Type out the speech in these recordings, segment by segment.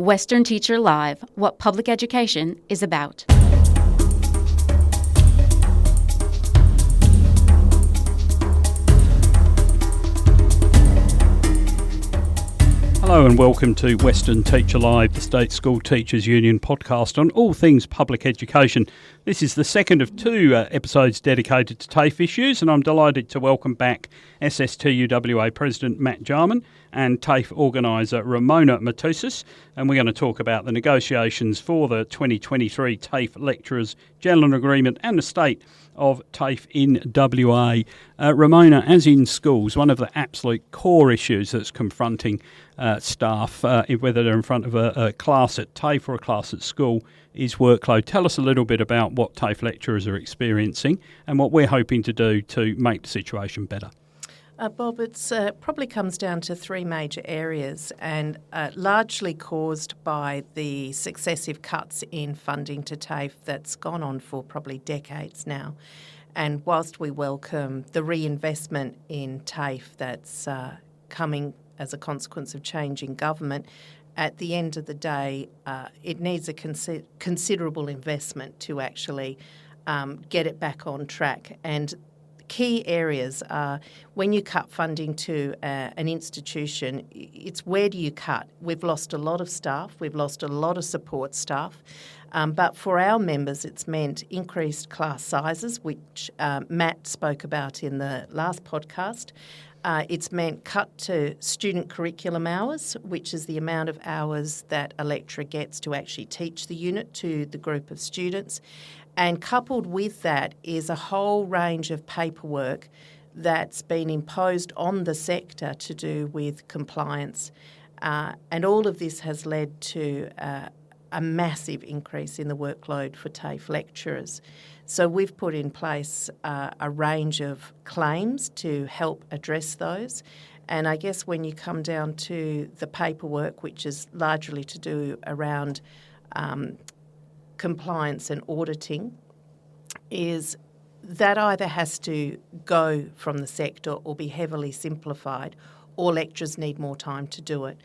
Western Teacher Live, what public education is about. Hello and welcome to Western Teacher Live, the State School Teachers Union podcast on all things public education. This is the second of two episodes dedicated to TAFE issues, and I'm delighted to welcome back SSTUWA President Matt Jarman and TAFE organiser Ramona Mitussis, and we're going to talk about the negotiations for the 2023 TAFE Lecturers General Agreement and the state of TAFE in WA. Ramona, as in schools, one of the absolute core issues that's confronting staff, whether they're in front of a class at TAFE or a class at school, is workload. Tell us a little bit about what TAFE lecturers are experiencing and what we're hoping to do to make the situation better. Bob, it probably comes down to three major areas and largely caused by the successive cuts in funding to TAFE that's gone on for probably decades now. And whilst we welcome the reinvestment in TAFE that's coming as a consequence of change in government, at the end of the day, it needs a considerable investment to actually get it back on track. And key areas are when you cut funding to an institution, it's where do you cut? We've lost a lot of staff, we've lost a lot of support staff, but for our members it's meant increased class sizes, which Matt spoke about in the last podcast. It's meant cut to student curriculum hours, which is the amount of hours that a lecturer gets to actually teach the unit to the group of students. And coupled with that is a whole range of paperwork that's been imposed on the sector to do with compliance. And all of this has led to a massive increase in the workload for TAFE lecturers. So we've put in place a range of claims to help address those. And I guess when you come down to the paperwork, which is largely to do around compliance and auditing, is that either has to go from the sector or be heavily simplified, or lecturers need more time to do it.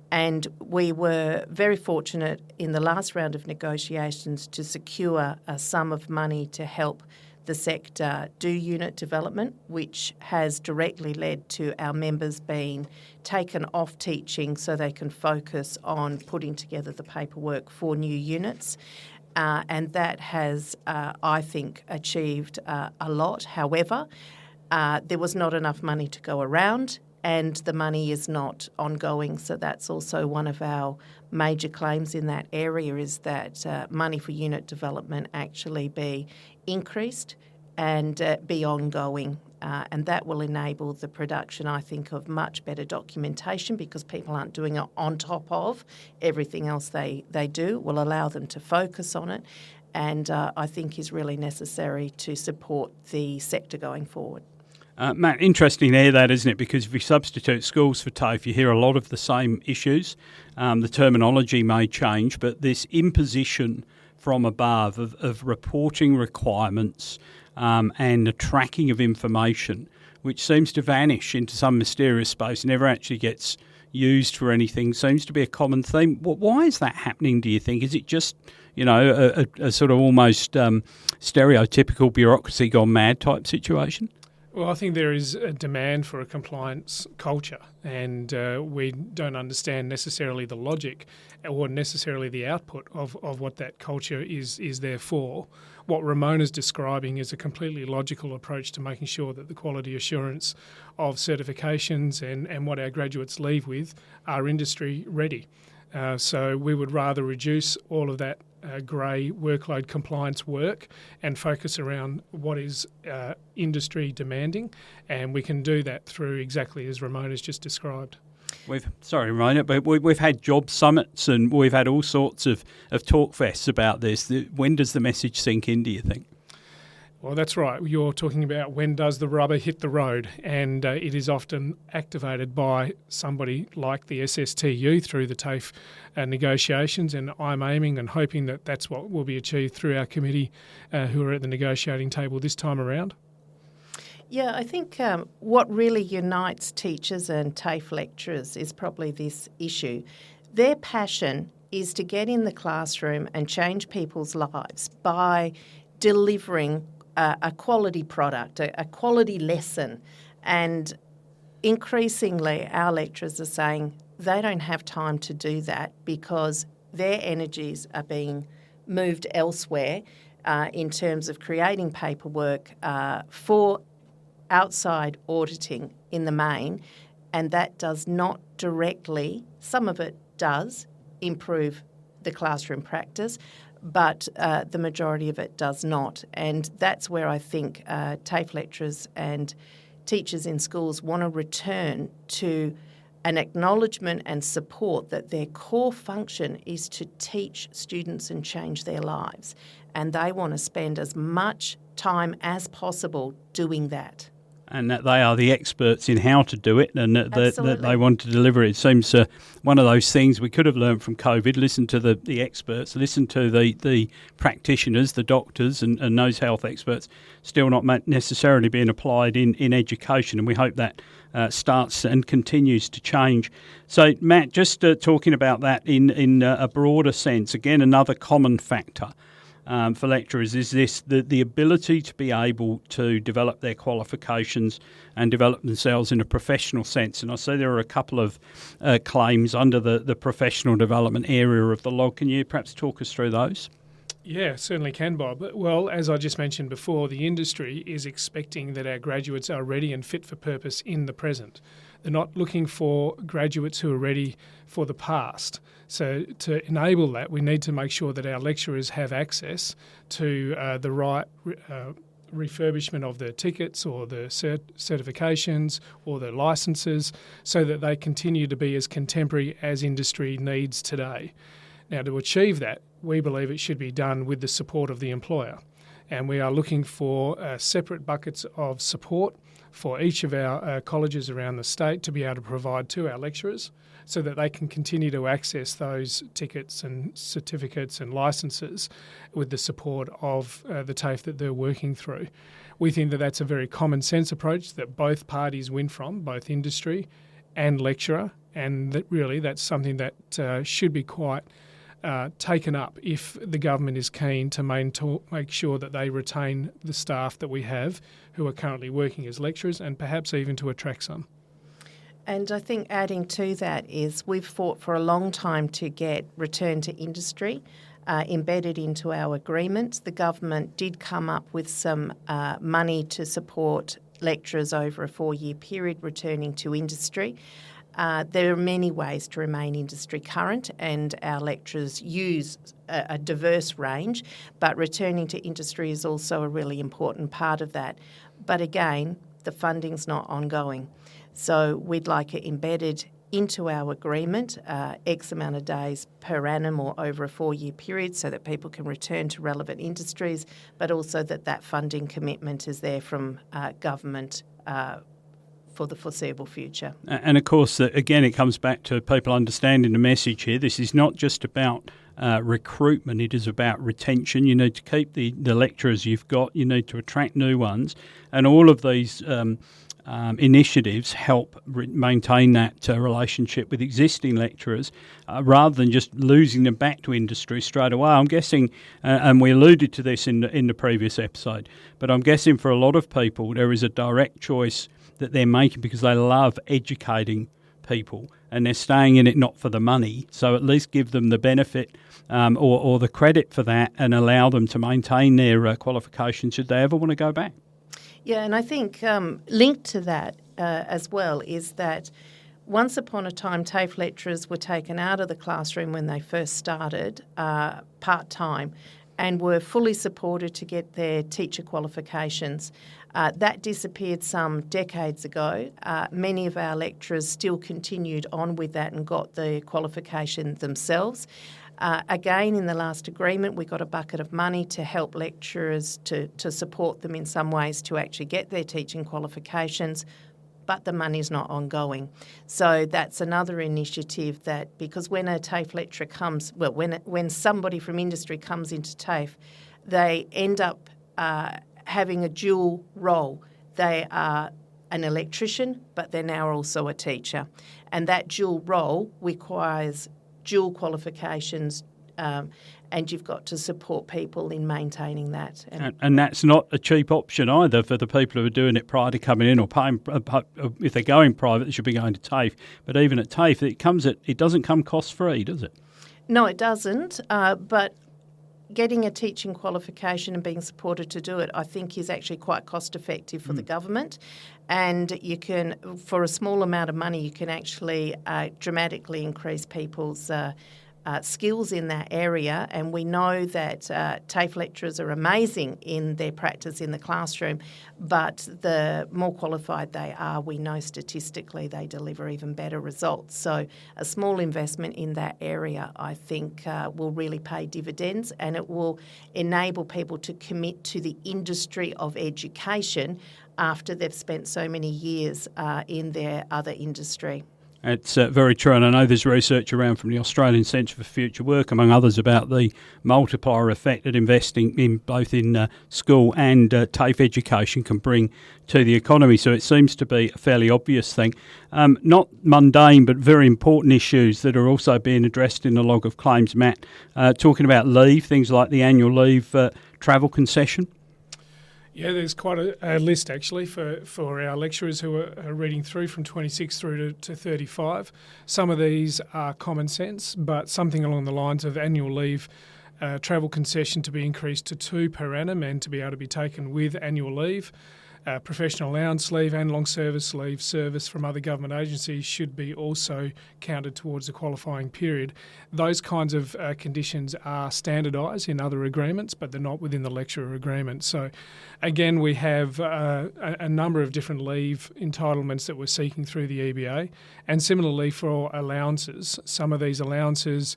And we were very fortunate in the last round of negotiations to secure a sum of money to help the sector do unit development, which has directly led to our members being taken off teaching so they can focus on putting together the paperwork for new units. And that has, I think, achieved a lot. However, there was not enough money to go around, and the money is not ongoing. So that's also one of our major claims in that area, is that money for unit development actually be increased and be ongoing. And that will enable the production, I think, of much better documentation, because people aren't doing it on top of everything else they do. Will allow them to focus on it, and I think is really necessary to support the sector going forward. Matt, interesting there, that, isn't it? Because if you substitute schools for TAFE, you hear a lot of the same issues. The terminology may change, but this imposition from above of reporting requirements and the tracking of information, which seems to vanish into some mysterious space, never actually gets used for anything, seems to be a common theme. Why is that happening, do you think? Is it just, a sort of almost stereotypical bureaucracy gone mad type situation? Well, I think there is a demand for a compliance culture, and we don't understand necessarily the logic or necessarily the output of what that culture is there for. What Ramona's describing is a completely logical approach to making sure that the quality assurance of certifications and what our graduates leave with are industry ready. So we would rather reduce all of that grey workload compliance work and focus around what is industry demanding, and we can do that through exactly as Ramona's just described. Ramona, but we've had job summits and we've had all sorts of talk fests about this. When does the message sink in, do you think? Well, that's right. You're talking about when does the rubber hit the road, and it is often activated by somebody like the SSTU through the TAFE negotiations, and I'm aiming and hoping that that's what will be achieved through our committee who are at the negotiating table this time around. Yeah, I think what really unites teachers and TAFE lecturers is probably this issue. Their passion is to get in the classroom and change people's lives by delivering a quality product, a quality lesson. And increasingly our lecturers are saying they don't have time to do that because their energies are being moved elsewhere in terms of creating paperwork for outside auditing in the main, and that does not directly, some of it does improve the classroom practice, but the majority of it does not. And that's where I think TAFE lecturers and teachers in schools want to return to an acknowledgement and support that their core function is to teach students and change their lives. And they want to spend as much time as possible doing that. And that they are the experts in how to do it, and that they want to deliver it. It seems one of those things we could have learned from COVID. Listen to the experts, listen to the practitioners, the doctors and those health experts, still not necessarily being applied in education. And we hope that starts and continues to change. So, Matt, just talking about that in a broader sense, again, another common factor for lecturers is the ability to be able to develop their qualifications and develop themselves in a professional sense. And I see there are a couple of claims under the professional development area of the log. Can you perhaps talk us through those? Yeah, certainly can, Bob. Well, as I just mentioned before, the industry is expecting that our graduates are ready and fit for purpose in the present. They're not looking for graduates who are ready for the past. So to enable that, we need to make sure that our lecturers have access to the right refurbishment of their tickets or the certifications or their licences so that they continue to be as contemporary as industry needs today. Now, to achieve that, we believe it should be done with the support of the employer. And we are looking for separate buckets of support for each of our colleges around the state to be able to provide to our lecturers so that they can continue to access those tickets and certificates and licences with the support of the TAFE that they're working through. We think that that's a very common sense approach that both parties win from, both industry and lecturer, and that really that's something that should be quite taken up if the government is keen to make sure that they retain the staff that we have who are currently working as lecturers and perhaps even to attract some. And I think adding to that is we've fought for a long time to get return to industry embedded into our agreement. The government did come up with some money to support lecturers over a 4-year period returning to industry. There are many ways to remain industry current, and our lecturers use a diverse range, but returning to industry is also a really important part of that. But again, the funding's not ongoing. So we'd like it embedded into our agreement, X amount of days per annum or over a 4-year period so that people can return to relevant industries, but also that funding commitment is there from government for the foreseeable future. And of course, again, it comes back to people understanding the message here. This is not just about recruitment, it is about retention. You need to keep the lecturers you've got, you need to attract new ones, and all of these initiatives help maintain that relationship with existing lecturers rather than just losing them back to industry straight away. I'm guessing, and we alluded to this in the previous episode, but I'm guessing for a lot of people there is a direct choice that they're making because they love educating people and they're staying in it not for the money. So at least give them the benefit or the credit for that and allow them to maintain their qualifications should they ever want to go back. Yeah, and I think linked to that as well is that once upon a time TAFE lecturers were taken out of the classroom when they first started part-time and were fully supported to get their teacher qualifications. That disappeared some decades ago. Many of our lecturers still continued on with that and got the qualification themselves. Again, in the last agreement, we got a bucket of money to help lecturers to support them in some ways to actually get their teaching qualifications, but the money's not ongoing. So that's another initiative that, because when a TAFE lecturer comes, well, when somebody from industry comes into TAFE, they end up having a dual role. They are an electrician, but they're now also a teacher. And that dual role requires dual qualifications, and you've got to support people in maintaining that. And that's not a cheap option either for the people who are doing it prior to coming in or paying. If they're going private, they should be going to TAFE. But even at TAFE, it doesn't come cost-free, does it? No, it doesn't. But getting a teaching qualification and being supported to do it, I think, is actually quite cost-effective for the government. And you can, for a small amount of money, you can actually dramatically increase people's skills in that area. And we know that TAFE lecturers are amazing in their practice in the classroom, but the more qualified they are, we know statistically they deliver even better results. So a small investment in that area, I think, will really pay dividends, and it will enable people to commit to the industry of education after they've spent so many years in their other industry. It's very true, and I know there's research around from the Australian Centre for Future Work, among others, about the multiplier effect that investing in both in school and TAFE education can bring to the economy. So it seems to be a fairly obvious thing. Not mundane, but very important issues that are also being addressed in the log of claims, Matt. Talking about leave, things like the annual leave travel concession. Yeah, there's quite a list actually for our lecturers who are reading through from 26 through to 35. Some of these are common sense, but something along the lines of annual leave, travel concession to be increased to 2 per annum and to be able to be taken with annual leave. Professional allowance leave and long service leave service from other government agencies should be also counted towards the qualifying period. Those kinds of conditions are standardised in other agreements, but they're not within the lecturer agreement. So again, we have a number of different leave entitlements that we're seeking through the EBA, and similarly for allowances. Some of these allowances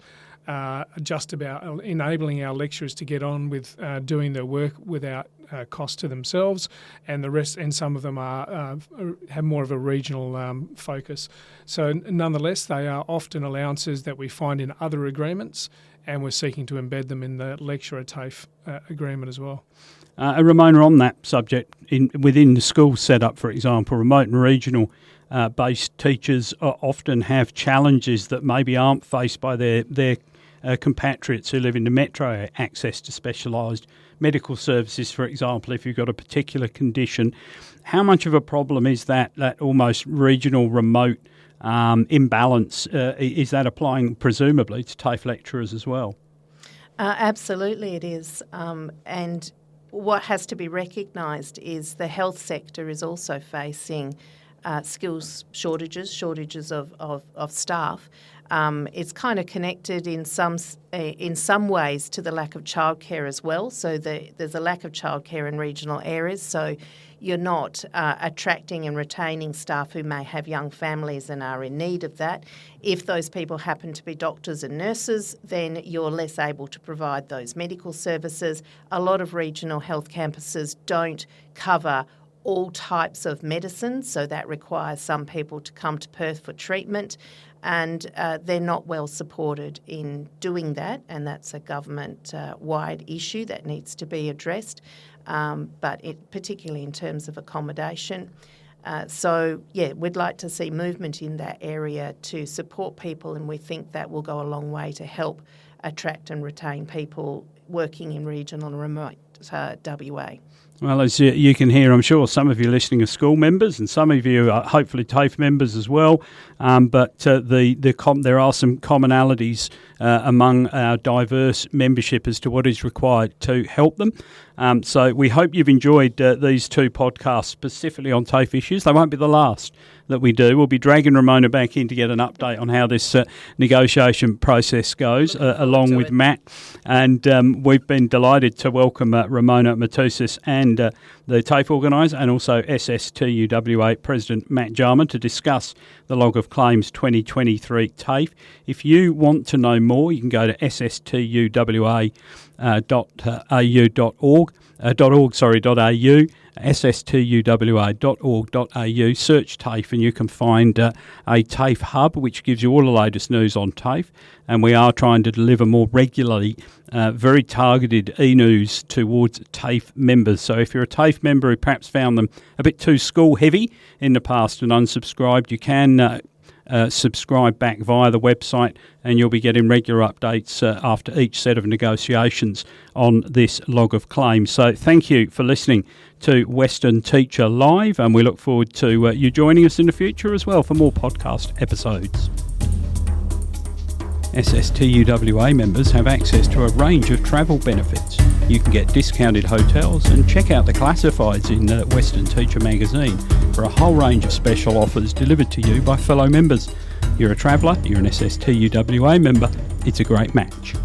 just about enabling our lecturers to get on with doing their work without cost to themselves, and the rest, and some of them have more of a regional focus. So nonetheless, they are often allowances that we find in other agreements, and we're seeking to embed them in the lecturer TAFE agreement as well. Ramona, on that subject, within the school setup, for example, remote and regional based teachers often have challenges that maybe aren't faced by their compatriots who live in the metro, access to specialised medical services, for example, if you've got a particular condition. How much of a problem is that almost regional remote imbalance? Is that applying presumably to TAFE lecturers as well? Absolutely it is. And what has to be recognised is the health sector is also facing skills shortages of staff. It's kind of connected in some ways to the lack of childcare as well. So there's a lack of childcare in regional areas. So you're not attracting and retaining staff who may have young families and are in need of that. If those people happen to be doctors and nurses, then you're less able to provide those medical services. A lot of regional health campuses don't cover all types of medicine, so that requires some people to come to Perth for treatment, and they're not well supported in doing that, and that's a government-wide issue that needs to be addressed, but particularly in terms of accommodation. We'd like to see movement in that area to support people, and we think that will go a long way to help attract and retain people working in regional and remote WA. Well, as you can hear, I'm sure some of you listening are school members, and some of you are hopefully TAFE members as well. But there are some commonalities among our diverse membership as to what is required to help them. So we hope you've enjoyed these 2 podcasts specifically on TAFE issues. They won't be the last that we do. We'll be dragging Ramona back in to get an update on how this negotiation process goes, along with Matt. And we've been delighted to welcome Ramona Mitussis and the TAFE organiser, and also SSTUWA President Matt Jarman, to discuss the Log of Claims 2023 TAFE. If you want to know more, you can go to sstuwa.au.org, sstuwa.org.au, search TAFE, and you can find a TAFE hub which gives you all the latest news on TAFE. And we are trying to deliver more regularly very targeted e-news towards TAFE members. So if you're a TAFE member who perhaps found them a bit too school heavy in the past and unsubscribed, you can subscribe back via the website, and you'll be getting regular updates after each set of negotiations on this log of claims. So thank you for listening to Western Teacher Live, and we look forward to you joining us in the future as well for more podcast episodes. SSTUWA members have access to a range of travel benefits. You can get discounted hotels and check out the classifieds in Western Teacher magazine for a whole range of special offers delivered to you by fellow members. You're a traveller, you're an SSTUWA member, it's a great match.